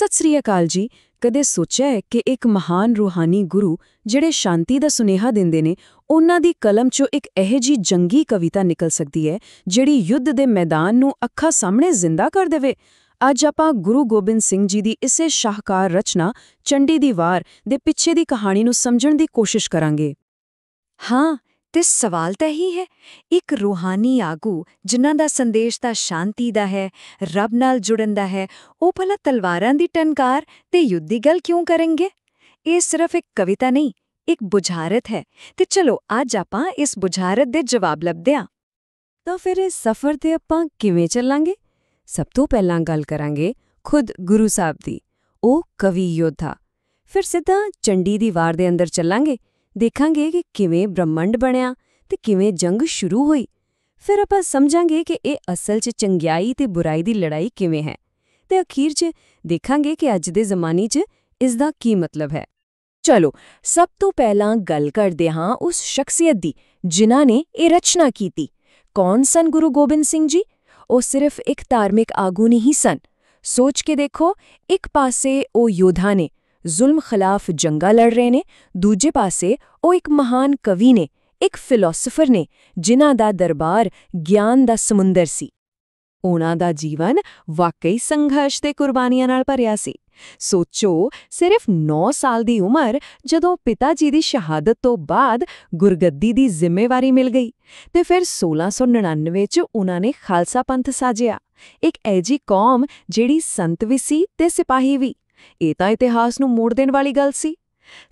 ਸਤਿ ਸ੍ਰੀ ਅਕਾਲ ਜੀ। ਕਦੇ ਸੋਚਿਆ ਹੈ ਕਿ ਇੱਕ ਮਹਾਨ ਰੂਹਾਨੀ ਗੁਰੂ ਜਿਹੜੇ ਸ਼ਾਂਤੀ ਦਾ ਸੁਨੇਹਾ ਦਿੰਦੇ ਨੇ, ਉਹਨਾਂ ਦੀ ਕਲਮ 'ਚੋਂ ਇੱਕ ਇਹੋ ਜਿਹੀ ਜੰਗੀ ਕਵਿਤਾ ਨਿਕਲ ਸਕਦੀ ਹੈ ਜਿਹੜੀ ਯੁੱਧ ਦੇ ਮੈਦਾਨ ਨੂੰ ਅੱਖਾਂ ਸਾਹਮਣੇ ਜ਼ਿੰਦਾ ਕਰ ਦੇਵੇ। ਅੱਜ ਆਪਾਂ ਗੁਰੂ ਗੋਬਿੰਦ ਸਿੰਘ ਜੀ ਦੀ ਇਸੇ ਸ਼ਾਹਕਾਰ ਰਚਨਾ ਚੰਡੀ ਦੀ ਵਾਰ ਦੇ ਪਿੱਛੇ ਦੀ ਕਹਾਣੀ ਨੂੰ ਸਮਝਣ ਦੀ ਕੋਸ਼ਿਸ਼ ਕਰਾਂਗੇ। ਹਾਂ, ਤੇ ਸਵਾਲ ਤਾਂ ਇਹੀ ਹੈ, ਇੱਕ ਰੂਹਾਨੀ ਆਗੂ ਜਿਨ੍ਹਾਂ ਦਾ ਸੰਦੇਸ਼ ਤਾਂ ਸ਼ਾਂਤੀ ਦਾ ਹੈ, ਰੱਬ ਨਾਲ ਜੁੜਨ ਦਾ ਹੈ, ਉਹ ਭਲਾ ਤਲਵਾਰਾਂ ਦੀ ਟਨਕਾਰ ਤੇ ਯੁੱਧ ਦੀ ਗੱਲ ਕਿਉਂ ਕਰਨਗੇ? ਇਹ ਸਿਰਫ ਇੱਕ ਕਵਿਤਾ ਨਹੀਂ, ਇੱਕ ਬੁਝਾਰਤ ਹੈ, ਤੇ ਚਲੋ ਅੱਜ ਆਪਾਂ ਇਸ ਬੁਝਾਰਤ ਦੇ ਜਵਾਬ ਲੱਭਦੇ ਹਾਂ। ਤਾਂ ਫਿਰ ਇਸ ਸਫ਼ਰ ਤੇ ਆਪਾਂ ਕਿਵੇਂ ਚੱਲਾਂਗੇ? ਸਭ ਤੋਂ ਪਹਿਲਾਂ ਗੱਲ ਕਰਾਂਗੇ ਖੁਦ ਗੁਰੂ ਸਾਹਿਬ ਦੀ, ਉਹ ਕਵੀ ਯੋਧਾ। ਫਿਰ ਸਿੱਧਾ ਚੰਡੀ ਦੀ ਵਾਰ ਦੇ ਅੰਦਰ ਚੱਲਾਂਗੇ, ਦੇਖਾਂਗੇ ਕਿ ਕਿਵੇਂ ਬ੍ਰਹਮੰਡ ਬਣਿਆ ਤੇ ਕਿਵੇਂ ਜੰਗ ਸ਼ੁਰੂ ਹੋਈ। ਫਿਰ ਆਪਾਂ ਸਮਝਾਂਗੇ ਕਿ ਇਹ ਅਸਲ 'ਚ ਚੰਗਿਆਈ ਤੇ ਬੁਰਾਈ ਦੀ ਲੜਾਈ ਕਿਵੇਂ ਹੈ, ਤੇ ਅਖੀਰ 'ਚ ਦੇਖਾਂਗੇ ਕਿ ਅੱਜ ਦੇ ਜ਼ਮਾਨੇ 'ਚ ਇਸ ਦਾ ਕੀ ਮਤਲਬ ਹੈ। ਚਲੋ, ਸਭ ਤੋਂ ਪਹਿਲਾਂ ਗੱਲ ਕਰਦੇ ਹਾਂ ਉਸ ਸ਼ਖਸੀਅਤ ਦੀ ਜਿਨ੍ਹਾਂ ਨੇ ਇਹ ਰਚਨਾ ਕੀਤੀ। ਕੌਣ ਸਨ ਗੁਰੂ ਗੋਬਿੰਦ ਸਿੰਘ ਜੀ? ਉਹ ਸਿਰਫ ਇੱਕ ਧਾਰਮਿਕ ਆਗੂ ਨਹੀਂ ਸਨ। ਸੋਚ ਕੇ ਦੇਖੋ, ਇੱਕ ਪਾਸੇ ਉਹ ਯੋਧਾ ਨੇ, ਜ਼ੁਲਮ ਖਿਲਾਫ ਜੰਗਾਂ ਲੜ ਰਹੇ ਨੇ, ਦੂਜੇ ਪਾਸੇ ਉਹ ਇੱਕ ਮਹਾਨ ਕਵੀ ਨੇ, ਇੱਕ ਫਿਲਾਸਫਰ ਨੇ ਜਿਨ੍ਹਾਂ ਦਾ ਦਰਬਾਰ ਗਿਆਨ ਦਾ ਸਮੁੰਦਰ ਸੀ। ਉਹਨਾਂ ਦਾ ਜੀਵਨ ਵਾਕਈ ਸੰਘਰਸ਼ ਤੇ ਕੁਰਬਾਨੀਆਂ ਨਾਲ ਭਰਿਆ ਸੀ। ਸੋਚੋ, ਸਿਰਫ 9 ਸਾਲ ਦੀ ਉਮਰ ਜਦੋਂ ਪਿਤਾ ਜੀ ਦੀ ਸ਼ਹਾਦਤ ਤੋਂ ਬਾਅਦ ਗੁਰਗੱਦੀ ਦੀ ਜ਼ਿੰਮੇਵਾਰੀ ਮਿਲ ਗਈ, ਤੇ ਫਿਰ 1699 'ਚ ਉਹਨਾਂ ਨੇ ਖਾਲਸਾ ਪੰਥ ਸਾਜਿਆ, ਇੱਕ ਐਜੀ ਕੌਮ ਜਿਹੜੀ ਸੰਤ ਵੀ ਸੀ ਤੇ ਸਿਪਾਹੀ ਵੀ। ਇਹ ਤਾਂ ਇਤਿਹਾਸ ਨੂੰ ਮੋੜ ਦੇਣ ਵਾਲੀ ਗੱਲ ਸੀ।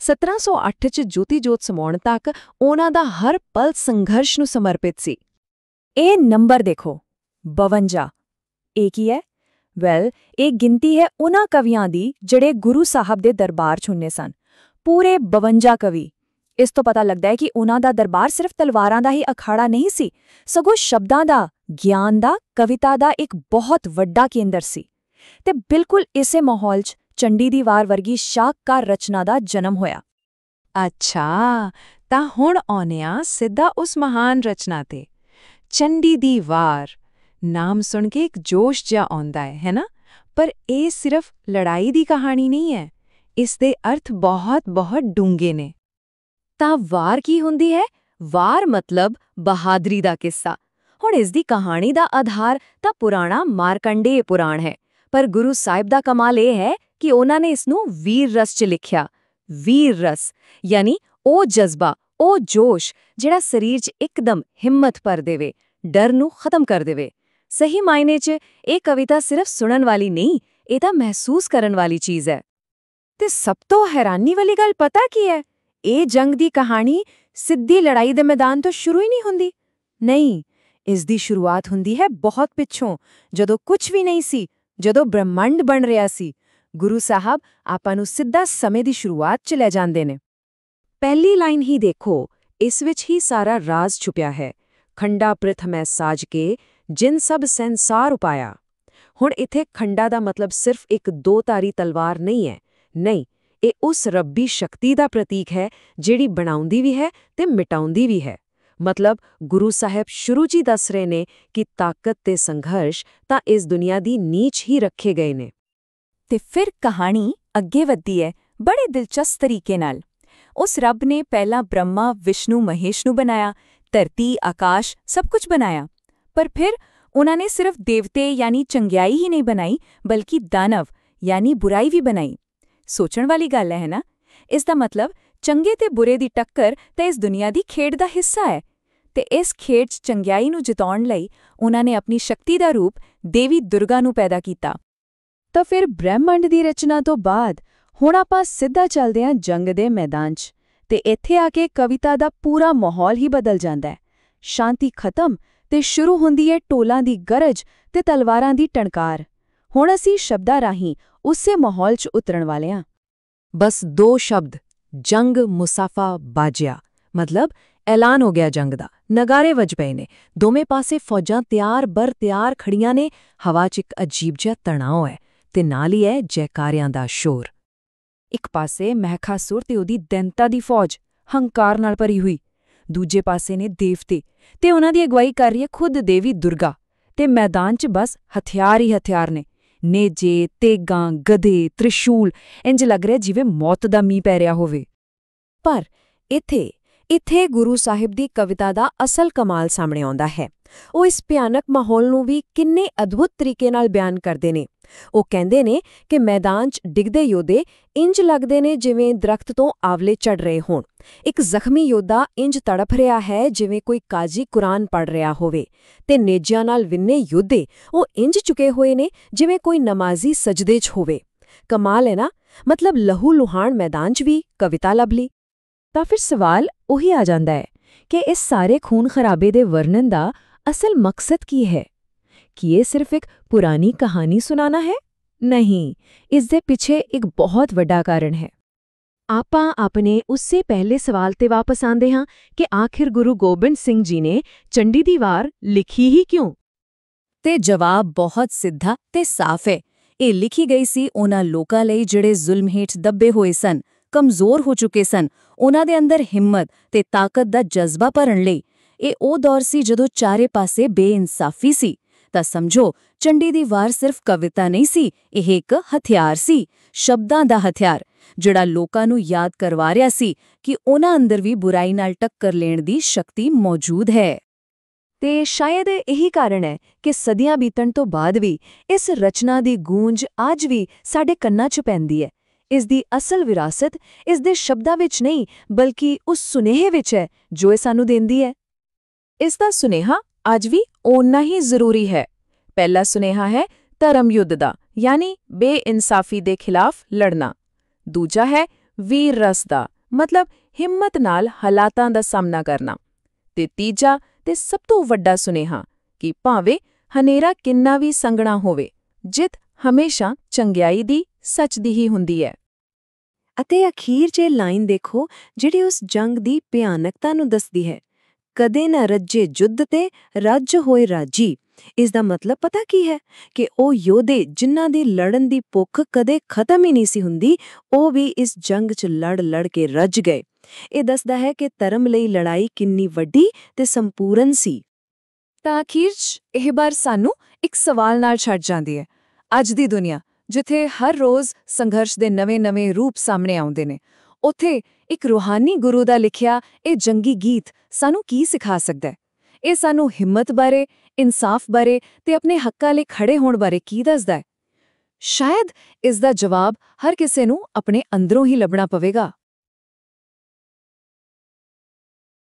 1708 'ਚ ਜੋਤੀ ਜੋਤ ਸਮਾਉਣ ਤੱਕ ਉਹਨਾਂ ਦਾ ਹਰ ਪਲ ਸੰਘਰਸ਼ ਨੂੰ ਸਮਰਪਿਤ ਸੀ। ਇਹ ਨੰਬਰ ਦੇਖੋ, 52। ਇਹ ਕੀ ਹੈ? ਇਹ ਗਿਣਤੀ ਹੈ ਉਹਨਾਂ ਕਵੀਆਂ ਦੀ ਜਿਹੜੇ ਗੁਰੂ ਸਾਹਿਬ ਦੇ ਦਰਬਾਰ 'ਚ ਹੁੰਨੇ ਸਨ। ਪੂਰੇ 52 ਕਵੀ। ਇਸ ਤੋਂ ਪਤਾ ਲੱਗਦਾ ਹੈ ਕਿ ਉਹਨਾਂ ਦਾ ਦਰਬਾਰ ਸਿਰਫ ਤਲਵਾਰਾਂ ਦਾ ਹੀ ਅਖਾੜਾ ਨਹੀਂ ਸੀ, ਸਗੋਂ ਸ਼ਬਦਾਂ ਦਾ, ਗਿਆਨ ਦਾ, ਕਵਿਤਾ ਦਾ ਇੱਕ ਬਹੁਤ ਵੱਡਾ ਕੇਂਦਰ ਸੀ। ਤੇ ਬਿਲਕੁਲ ਇਸੇ ਮਾਹੌਲ 'ਚ ਚੰਡੀ ਦੀ ਵਾਰ ਵਰਗੀ ਸ਼ਾਹਕਾਰ ਰਚਨਾ ਦਾ ਜਨਮ ਹੋਇਆ। ਅੱਛਾ, ਤਾਂ ਹੁਣ ਆਉਂਦੇ ਹਾਂ ਸਿੱਧਾ ਉਸ ਮਹਾਨ ਰਚਨਾ ਤੇ। ਚੰਡੀ ਦੀ ਵਾਰ ਨਾਮ ਸੁਣ ਕੇ ਇੱਕ ਜੋਸ਼ ਜਿਹਾ ਆਉਂਦਾ ਹੈ ਨਾ? ਪਰ ਇਹ ਸਿਰਫ ਲੜਾਈ ਦੀ ਕਹਾਣੀ ਨਹੀਂ ਹੈ, ਇਸ ਦੇ ਅਰਥ ਬਹੁਤ ਡੂੰਘੇ ਨੇ। ਤਾਂ ਵਾਰ ਕੀ ਹੁੰਦੀ ਹੈ? ਵਾਰ ਮਤਲਬ ਬਹਾਦਰੀ ਦਾ ਕਿੱਸਾ। ਹੁਣ ਇਸ ਦੀ ਕਹਾਣੀ ਦਾ ਆਧਾਰ ਤਾਂ ਪੁਰਾਣਾ ਮਾਰਕੰਡੇਯ ਪੁਰਾਣ ਹੈ, ਪਰ ਗੁਰੂ ਸਾਹਿਬ ਦਾ ਕਮਾਲ ਇਹ ਹੈ ਕਿ ਉਹਨਾਂ ਨੇ ਇਸ ਨੂੰ ਵੀਰ ਰਸ 'ਚ ਲਿਖਿਆ। ਵੀਰ ਰਸ ਯਾਨੀ ਉਹ ਜਜ਼ਬਾ, ਉਹ ਜੋਸ਼ ਜਿਹੜਾ ਸਰੀਰ 'ਚ ਇੱਕਦਮ ਹਿੰਮਤ ਭਰ ਦੇਵੇ, ਡਰ ਨੂੰ ਖਤਮ ਕਰ ਦੇਵੇ। ਸਹੀ ਮਾਇਨੇ 'ਚ ਇਹ ਕਵਿਤਾ ਸਿਰਫ ਸੁਣਨ ਵਾਲੀ ਨਹੀਂ, ਇਹ ਤਾਂ ਮਹਿਸੂਸ ਕਰਨ ਵਾਲੀ ਚੀਜ਼ ਹੈ। ਤੇ ਸਭ ਤੋਂ ਹੈਰਾਨੀ ਵਾਲੀ ਗੱਲ ਪਤਾ ਕੀ ਹੈ? ਇਹ ਜੰਗ ਦੀ ਕਹਾਣੀ ਸਿੱਧੀ ਲੜਾਈ ਦੇ ਮੈਦਾਨ ਤੋਂ ਸ਼ੁਰੂ ਹੀ ਨਹੀਂ ਹੁੰਦੀ। ਨਹੀਂ, ਇਸ ਦੀ ਸ਼ੁਰੂਆਤ ਹੁੰਦੀ ਹੈ ਬਹੁਤ ਪਿੱਛੋਂ, ਜਦੋਂ ਕੁਝ ਵੀ ਨਹੀਂ ਸੀ, ਜਦੋਂ ਬ੍ਰਹਮੰਡ ਬਣ ਰਿਹਾ ਸੀ। ਗੁਰੂ ਸਾਹਿਬ ਆਪਾਂ ਨੂੰ ਸਿੱਧਾ ਸਮੇਂ ਦੀ ਸ਼ੁਰੂਆਤ 'ਚ ਲੈ ਜਾਂਦੇ ਨੇ। ਪਹਿਲੀ ਲਾਈਨ ਹੀ ਦੇਖੋ, ਇਸ ਵਿੱਚ ਹੀ ਸਾਰਾ ਰਾਜ਼ ਛੁਪਿਆ ਹੈ। ਖੰਡਾ ਪ੍ਰਥਮੈ ਸਾਜ ਕੇ ਜਿਨ ਸਭ ਸੰਸਾਰ ਉਪਾਇਆ। ਹੁਣ ਇੱਥੇ ਖੰਡਾ ਦਾ ਮਤਲਬ ਸਿਰਫ ਇੱਕ 2 ਧਾਰੀ ਤਲਵਾਰ ਨਹੀਂ ਹੈ। ਨਹੀਂ, ਇਹ ਉਸ ਰੱਬੀ ਸ਼ਕਤੀ ਦਾ ਪ੍ਰਤੀਕ ਹੈ ਜਿਹੜੀ ਬਣਾਉਂਦੀ ਵੀ ਹੈ ਤੇ ਮਿਟਾਉਂਦੀ ਵੀ ਹੈ। ਮਤਲਬ ਗੁਰੂ ਸਾਹਿਬ ਸ਼ੁਰੂ 'ਚ ਹੀ ਦੱਸ ਰਹੇ ਨੇ ਕਿ ਤਾਕਤ ਤੇ ਸੰਘਰਸ਼ ਤਾਂ ਇਸ ਦੁਨੀਆ ਦੀ ਨੀਚ ਹੀ ਰੱਖੇ ਗਏ ਨੇ। ਤੇ ਫਿਰ ਕਹਾਣੀ ਅੱਗੇ ਵੱਧਦੀ ਹੈ ਬੜੇ ਦਿਲਚਸਪ ਤਰੀਕੇ ਨਾਲ। ਉਸ ਰੱਬ ਨੇ ਪਹਿਲਾਂ ਬ੍ਰਹਮਾ, ਵਿਸ਼ਨੂੰ, ਮਹੇਸ਼ ਨੂੰ ਬਣਾਇਆ, ਧਰਤੀ, ਆਕਾਸ਼ ਸਭ ਕੁਝ ਬਣਾਇਆ। ਪਰ ਫਿਰ ਉਹਨਾਂ ਨੇ ਸਿਰਫ ਦੇਵਤੇ ਯਾਨੀ ਚੰਗਿਆਈ ਹੀ ਨਹੀਂ ਬਣਾਈ, ਬਲਕਿ ਦਾਨਵ ਯਾਨੀ ਬੁਰਾਈ ਵੀ ਬਣਾਈ। ਸੋਚਣ ਵਾਲੀ ਗੱਲ ਹੈ ਨਾ? ਇਸ ਦਾ ਮਤਲਬ ਚੰਗੇ ਤੇ ਬੁਰੇ ਦੀ ਟੱਕਰ ਤਾਂ ਇਸ ਦੁਨੀਆ ਦੀ ਖੇਡ ਦਾ ਹਿੱਸਾ ਹੈ, ਤੇ ਇਸ ਖੇਡ 'ਚ ਚੰਗਿਆਈ ਨੂੰ ਜਿਤਾਉਣ ਲਈ ਉਹਨਾਂ ਨੇ ਆਪਣੀ ਸ਼ਕਤੀ ਦਾ ਰੂਪ ਦੇਵੀ ਦੁਰਗਾ ਨੂੰ ਪੈਦਾ ਕੀਤਾ। ਤਾਂ ਫਿਰ ਬ੍ਰਹਮੰਡ ਦੀ ਰਚਨਾ ਤੋਂ ਬਾਅਦ ਹੁਣ ਆਪਾਂ ਸਿੱਧਾ ਚੱਲਦੇ ਹਾਂ ਜੰਗ ਦੇ ਮੈਦਾਨ 'ਚ, ਤੇ ਇੱਥੇ ਆ ਕੇ ਕਵਿਤਾ ਦਾ ਪੂਰਾ ਮਾਹੌਲ ਹੀ ਬਦਲ ਜਾਂਦਾ ਹੈ। ਸ਼ਾਂਤੀ ਖਤਮ ਤੇ ਸ਼ੁਰੂ ਹੁੰਦੀ ਹੈ ਟੋਲਾਂ ਦੀ ਗਰਜ ਤੇ ਤਲਵਾਰਾਂ ਦੀ ਟਣਕਾਰ। ਹੁਣ ਅਸੀਂ ਸ਼ਬਦਾਂ ਰਾਹੀਂ ਉਸੇ ਮਾਹੌਲ 'ਚ ਉਤਰਨ ਵਾਲੇ ਹਾਂ। ਬਸ 2 ਸ਼ਬਦ, ਜੰਗ ਮੁਸਾਫਾ ਬਾਜਿਆ, ਮਤਲਬ ਐਲਾਨ ਹੋ ਗਿਆ ਜੰਗ ਦਾ। ਨਗਾਰੇ ਵੱਜ ਪਏ ਨੇ, ਦੋਵੇਂ ਪਾਸੇ ਫੌਜਾਂ ਤਿਆਰ ਬਰ ਤਿਆਰ ਖੜੀਆਂ ਨੇ। ਹਵਾ 'ਚ ਇੱਕ ਅਜੀਬ ਜਿਹਾ ਤਣਾਅ ਹੈ ਤੇ ਨਾਲ ਹੀ ਹੈ ਜੈਕਾਰਿਆਂ ਦਾ ਸ਼ੋਰ। ਇੱਕ ਪਾਸੇ ਮਹਿਖਾਸੁਰ ਤੇ ਉਹਦੀ ਦੈਂਤਾ ਦੀ ਫੌਜ ਹੰਕਾਰ ਨਾਲ ਭਰੀ ਹੋਈ, ਦੂਜੇ ਪਾਸੇ ਨੇ ਦੇਵਤੇ ਤੇ ਉਹਨਾਂ ਦੀ ਅਗਵਾਈ ਕਰ ਰਹੀ ਹੈ ਖੁਦ ਦੇਵੀ ਦੁਰਗਾ, ਤੇ ਮੈਦਾਨ 'ਚ ਬਸ ਹਥਿਆਰ ਹੀ ਹਥਿਆਰ ਨੇ। ਨੇਜੇ, ਤੇਗਾਂ, ਗਧੇ, ਤ੍ਰਿਸ਼ੂਲ, ਇੰਜ ਲੱਗ ਰਿਹਾ ਜਿਵੇਂ ਮੌਤ ਦਾ ਮੀਂਹ ਪੈ ਰਿਹਾ ਹੋਵੇ। ਪਰ ਇੱਥੇ ਗੁਰੂ ਸਾਹਿਬ ਦੀ ਕਵਿਤਾ ਦਾ ਅਸਲ ਕਮਾਲ ਸਾਹਮਣੇ ਆਉਂਦਾ ਹੈ। ਉਹ ਇਸ ਭਿਆਨਕ ਮਾਹੌਲ ਨੂੰ ਵੀ ਕਿੰਨੇ ਅਦਭੁਤ ਤਰੀਕੇ ਨਾਲ ਬਿਆਨ ਕਰਦੇ ਨੇ। ਉਹ ਕਹਿੰਦੇ ਨੇ ਕਿ ਮੈਦਾਨ 'ਚ ਡਿੱਗਦੇ ਯੋਧੇ ਇੰਜ ਲੱਗਦੇ ਨੇ ਜਿਵੇਂ ਦਰਖਤ ਤੋਂ ਆਵਲੇ ਚੜ ਰਹੇ ਹੋਣ। ਇੱਕ ਜ਼ਖਮੀ ਯੋਧਾ ਇੰਜ ਤੜਫ ਰਿਹਾ ਹੈ ਜਿਵੇਂ ਕੋਈ ਕਾਜ਼ੀ ਕੁਰਾਨ ਪੜ੍ਹ ਰਿਹਾ ਹੋਵੇ, ਤੇ ਨੇਜਿਆਂ ਨਾਲ ਵਿੰਨੇ ਯੋਧੇ ਉਹ ਇੰਜ ਝੁਕੇ ਹੋਏ ਨੇ ਜਿਵੇਂ ਕੋਈ ਨਮਾਜ਼ੀ ਸਜਦੇ 'ਚ ਹੋਵੇ। ਕਮਾਲ ਹੈ ਨਾ, ਮਤਲਬ ਲਹੂ ਲੁਹਾਨ ਮੈਦਾਨ 'ਚ ਵੀ ਕਵਿਤਾ ਲੱਭ ਲਈ। ਤਾਂ ਫਿਰ ਸਵਾਲ ਉਹੀ ਆ ਜਾਂਦਾ ਹੈ ਕਿ ਇਸ ਸਾਰੇ ਖੂਨ ਖਰਾਬੇ ਦੇ ਵਰਣਨ ਦਾ ਅਸਲ ਮਕਸਦ ਕੀ ਹੈ? ਕੀ ਇਹ ਸਿਰਫ ਇੱਕ ਪੁਰਾਣੀ ਕਹਾਣੀ ਸੁਣਾਣਾ ਹੈ? ਨਹੀਂ, ਇਸ ਦੇ ਪਿੱਛੇ ਇੱਕ ਬਹੁਤ ਵੱਡਾ ਕਾਰਨ ਹੈ। ਆਪਾਂ ਆਪਣੇ ਉਸੇ ਪਹਿਲੇ ਸਵਾਲ ਤੇ ਵਾਪਸ ਆਉਂਦੇ ਹਾਂ ਕਿ ਆਖਿਰ ਗੁਰੂ ਗੋਬਿੰਦ ਸਿੰਘ ਜੀ ਨੇ ਚੰਡੀ ਦੀ ਵਾਰ ਲਿਖੀ ਹੀ ਕਿਉਂ? ਤੇ ਜਵਾਬ ਬਹੁਤ ਸਿੱਧਾ ਤੇ ਸਾਫ਼ ਹੈ। ਇਹ ਲਿਖੀ ਗਈ ਸੀ ਉਹਨਾਂ ਲੋਕਾਂ ਲਈ ਜਿਹੜੇ ਜ਼ੁਲਮ ਹੇਠ ਦੱਬੇ ਹੋਏ ਸਨ, ਕਮਜ਼ੋਰ ਹੋ ਚੁੱਕੇ ਸਨ। ਉਹਨਾਂ ਦੇ ਅੰਦਰ ਹਿੰਮਤ ਤੇ ਤਾਕਤ ਦਾ ਜਜ਼ਬਾ ਭਰਨ ਲਈ। ਇਹ ਉਹ ਦੌਰ ਸੀ ਜਦੋਂ ਚਾਰੇ ਪਾਸੇ ਬੇਇਨਸਾਫੀ ਸੀ। ਤਾਂ ਸਮਝੋ, ਚੰਡੀ ਦੀ ਵਾਰ ਸਿਰਫ ਕਵਿਤਾ ਨਹੀਂ ਸੀ, ਇਹ ਇੱਕ ਹਥਿਆਰ ਸੀ, ਸ਼ਬਦਾਂ ਦਾ ਹਥਿਆਰ, ਜਿਹੜਾ ਲੋਕਾਂ ਨੂੰ ਯਾਦ ਕਰਵਾ ਰਿਹਾ ਸੀ ਕਿ ਉਹਨਾਂ ਅੰਦਰ ਵੀ ਬੁਰਾਈ ਨਾਲ ਟੱਕਰ ਲੈਣ ਦੀ ਸ਼ਕਤੀ ਮੌਜੂਦ ਹੈ। ਤੇ ਸ਼ਾਇਦ ਇਹੀ ਕਾਰਨ ਹੈ ਕਿ ਸਦੀਆਂ ਬੀਤਣ ਤੋਂ ਬਾਅਦ ਵੀ ਇਸ ਰਚਨਾ ਦੀ ਗੂੰਜ ਅੱਜ ਵੀ ਸਾਡੇ ਕੰਨਾਂ 'ਚ ਪੈਂਦੀ ਹੈ। ਇਸ ਦੀ ਅਸਲ ਵਿਰਾਸਤ ਇਸ ਦੇ ਸ਼ਬਦਾਂ ਵਿੱਚ ਨਹੀਂ, ਬਲਕਿ ਉਸ ਸੁਨੇਹੇ ਵਿੱਚ ਹੈ ਜੋ ਇਹ ਸਾਨੂੰ ਦਿੰਦੀ ਹੈ। ਇਸ ਦਾ ਸੁਨੇਹਾ ਅੱਜ ਵੀ ਓਨਾ ਹੀ ਜ਼ਰੂਰੀ ਹੈ। ਪਹਿਲਾ ਸੁਨੇਹਾ ਹੈ ਧਰਮ ਯੁੱਧ ਦਾ, ਯਾਨੀ ਬੇਇਨਸਾਫੀ ਦੇ ਖਿਲਾਫ ਲੜਨਾ। ਦੂਜਾ ਹੈ ਵੀਰ ਰਸ ਦਾ, ਮਤਲਬ ਹਿੰਮਤ ਨਾਲ ਹਾਲਾਤਾਂ ਦਾ ਸਾਹਮਣਾ ਕਰਨਾ। ਤੇ ਤੀਜਾ ਤੇ ਸਭ ਤੋਂ ਵੱਡਾ ਸੁਨੇਹਾ ਕਿ ਭਾਵੇਂ ਹਨੇਰਾ ਕਿੰਨਾ ਵੀ ਸੰਘਣਾ ਹੋਵੇ, ਜਿੱਤ ਹਮੇਸ਼ਾ ਚੰਗਿਆਈ ਦੀ, ਸੱਚ ਦੀ ਹੀ ਹੁੰਦੀ ਹੈ। ਅਤੇ ਅਖੀਰ 'ਚ ਲਾਈਨ ਦੇਖੋ ਜਿਹੜੀ ਉਸ ਜੰਗ ਦੀ ਭਿਆਨਕਤਾ ਨੂੰ ਦੱਸਦੀ ਹੈ। ਕਦੇ ਨਾ ਰੱਜੇ ਜੁੱਧ ਤੇ ਰੱਜ ਹੋਏ ਰਾਜੀ। ਇਸ ਦਾ ਮਤਲਬ ਪਤਾ ਕੀ ਹੈ? ਕਿ ਉਹ ਯੋਧੇ ਜਿਨ੍ਹਾਂ ਦੀ ਲੜਨ ਦੀ ਭੁੱਖ ਕਦੇ ਖਤਮ ਹੀ ਨਹੀਂ ਸੀ ਹੁੰਦੀ, ਉਹ ਵੀ ਇਸ ਜੰਗ 'ਚ ਲੜ ਕੇ ਰੱਜ ਗਏ। ਇਹ ਦੱਸਦਾ ਹੈ ਕਿ ਧਰਮ ਲਈ ਲੜਾਈ ਕਿੰਨੀ ਵੱਡੀ ਤੇ ਸੰਪੂਰਨ ਸੀ। ਤਾਂ ਅਖੀਰ 'ਚ ਇਹ ਬਾਰ ਸਾਨੂੰ ਇੱਕ ਸਵਾਲ ਨਾਲ ਛੱਡ ਜਾਂਦੀ ਹੈ। ਅੱਜ ਦੀ ਦੁਨੀਆ ਜਿੱਥੇ ਹਰ ਰੋਜ਼ ਸੰਘਰਸ਼ ਦੇ ਨਵੇਂ-ਨਵੇਂ ਰੂਪ ਸਾਹਮਣੇ ਆਉਂਦੇ ਨੇ, ਉੱਥੇ ਇੱਕ ਰੂਹਾਨੀ ਗੁਰੂ ਦਾ ਲਿਖਿਆ ਇਹ ਜੰਗੀ ਗੀਤ ਸਾਨੂੰ ਕੀ ਸਿਖਾ ਸਕਦਾ ਹੈ? ਇਹ ਸਾਨੂੰ ਹਿੰਮਤ ਬਾਰੇ, ਇਨਸਾਫ ਬਾਰੇ ਤੇ ਆਪਣੇ ਹੱਕਾਂ ਲਈ ਖੜੇ ਹੋਣ ਬਾਰੇ ਕੀ ਦੱਸਦਾ ਹੈ? ਸ਼ਾਇਦ ਇਸ ਦਾ ਜਵਾਬ ਹਰ ਕਿਸੇ ਨੂੰ ਆਪਣੇ ਅੰਦਰੋਂ ਹੀ ਲੱਭਣਾ ਪਵੇਗਾ।